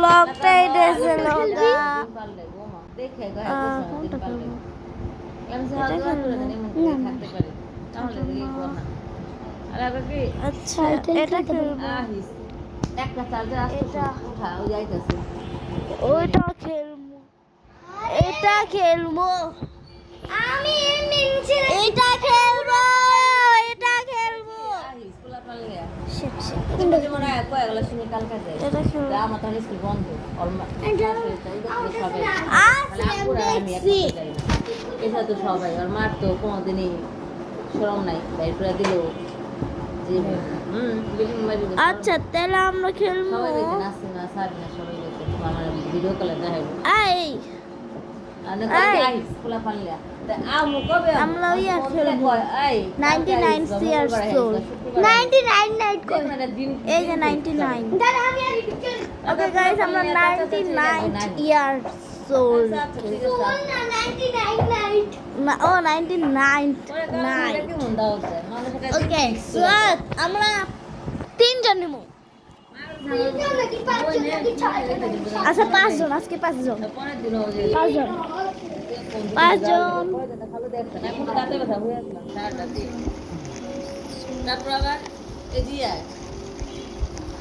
ব্লগটাই দিয়েছে লোগা দেখে কোনটা খেলবো? আচ্ছা এটা খেলবো, ওইটা খেলবো, এটা খেলবো, আমি এটা খেলবো, এটা খেলবো, এটা খেলবো। সবাই আর মার তো কোনোদিনই সরম নাই বাইরে দিল। আচ্ছা তাহলে আমরা খেলবো। ভিডিও কলে দেখাইবো এই আমরা ইয়া খেলবো 99 ইয়ার্স ওল্ড 99 নাইট কই এই যে 99 ওকে গাইস আমরা 99 ইয়ার্স ওল্ড ও 99 নাইট ওকে সো আমরা তিনজন নিব। আচ্ছা পাঁচজন, আজকে পাঁচজন, পাঁচজন, পাঁচজন। তারপর আবার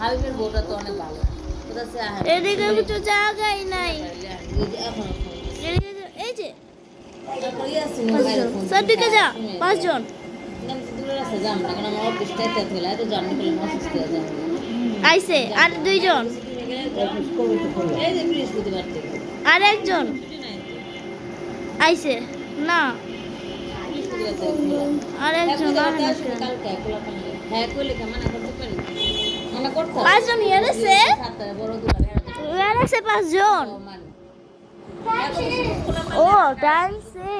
হাবিবের বউটা তো অনেক ভালো, এদিকে কিছু জায়গাই নাই। এই যে সবদিকে যা পাঁচজন আইছে আর দুইজন আর একজন আইছে না আর একজন পাঁচজন ইয়ারেছে ইয়ারেছে পাঁচজন। ও ডান্সে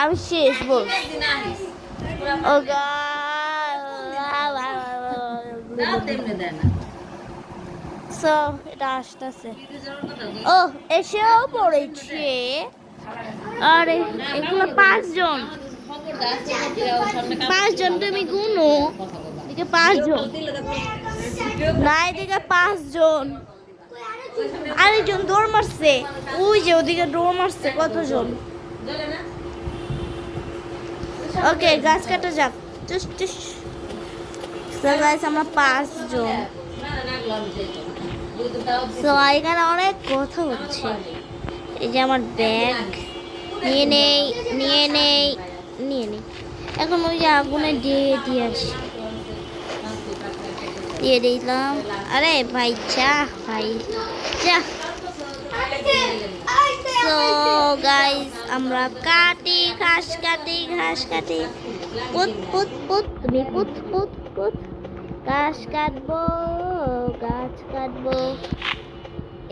আমি শেষ বল ও সো এটা আসতেছে ও এসেও পড়েছে। আরে এগুলো পাঁচজন, পাঁচজন তুমি গুনো এদিকে পাঁচজন না এদিকে পাঁচজন আরেকজন দৌড় মারছে ওই যে ওদিকে দৌড় মারছে কতজন। ওকে গাছ কাটা যাক আমরা পাঁচজন। তো এখানে অনেক কথা হচ্ছে। এই যে আমার ব্যাগ নিয়ে নেই নিয়ে নেই নিয়ে নেই এখন ওই যে আগুনে দিয়ে আসি দিয়ে দিলাম। আরে ভাই চা ভাই চা। তো গাইস আমরা কাটি ঘাস কাটি ঘাস কাটি পুত পুত পুত তুমি পুত পুত পুত ঘাস কাটবো গাছ কাটবো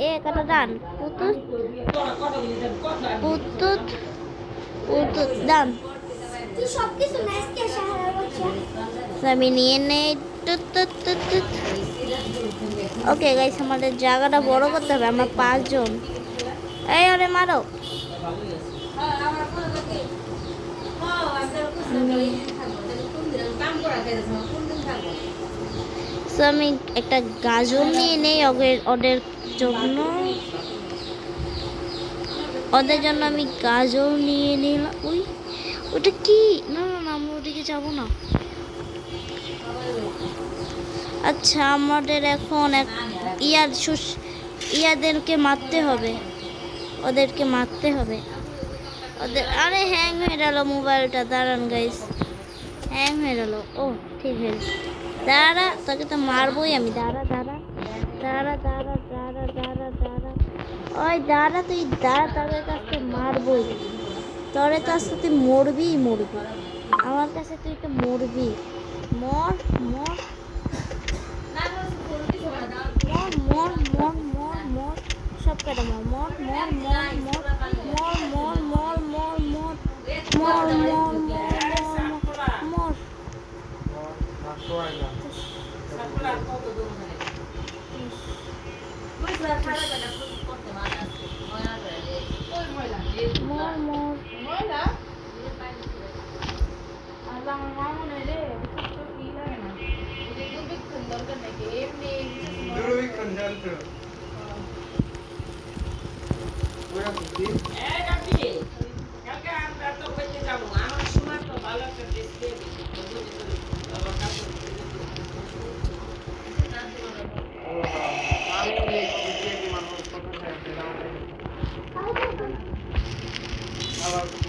এ কাটা ডান পুতুত পুতুত পুতুত ডান আমি নিয়ে নেই টুত টুত টুত টুত। ওকে গাইস আমাদের জায়গাটা বড় করতে হবে, আমরা পাঁচজন। এই আরে মারো সো আমি একটা গাজর নিয়ে নেই ওদের জন্য, ওদের জন্য আমি গাজর নিয়ে নিলাম। ওই ওটা কি না না না আমরা ওদিকে যাবো না। আচ্ছা আমাদের এখন ইয়াদেরকে মারতে হবে, ওদেরকে মারতে হবে ওদের। আরে হ্যাং হয়ে গেল মোবাইলটা, দাঁড়ান গাইস হ্যাং হয়ে গেল। ও ঠিক হয়েছে দাঁড়া তোকে তো মারবোই আমি। দাঁড়া দাঁড়া দাঁড়া দাঁড়া দাঁড়া দাঁড়া দাঁড়া ওই দাঁড়া তুই দাঁড়া তোদের কাছে মারবোই, তোর কাছে তুই মরবি মরবি আমার কাছে তুই তো মরবি। মর মর মর মর মর মর মর সব কটা মর মর মর মর মর মর মর মর মর মর মর মর মর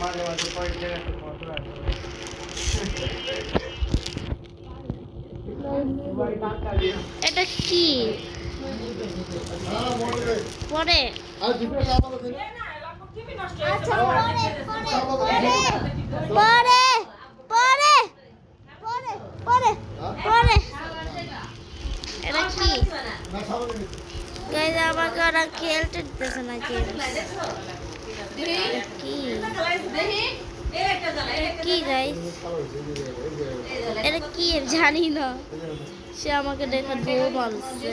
মাঝে মাঝে কয়েক এটা কি পরে আচ্ছা পরে পরে পরে পরে পরে এটা কি গাইস আমাকে ওরা খেলতে দিতেছে না কি কি কি গাইস এটা কি জানি না সে আমাকে দেখে দৌড় মারছে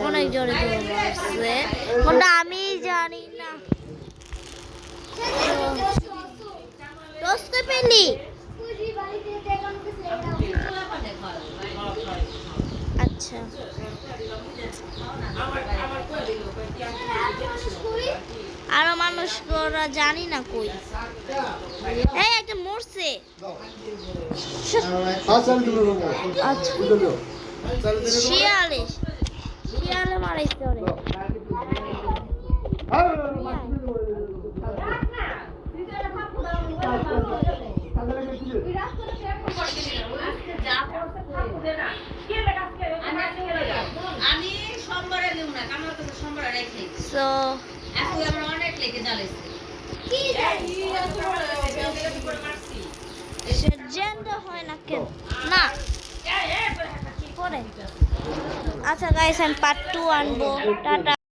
অনেক জোরে দৌড় মারছে কোনটা আমি জানি না দোস্ত পেলি আচ্ছা আরো মানুষ ওরা জানি না কই এই একটা মরছে আচ্ছা শিয়ালে শিয়ালে মারাইছে ওরে আমি সোমবারে দিব না কামলা তো সোমবারে রাখি সো এখন আমরা অনেক লেগে জ্বালাইছি জেন্ডার হয় না কেন না পরে আচ্ছা গাইস আমি পার্ট 2 আনবো টাটা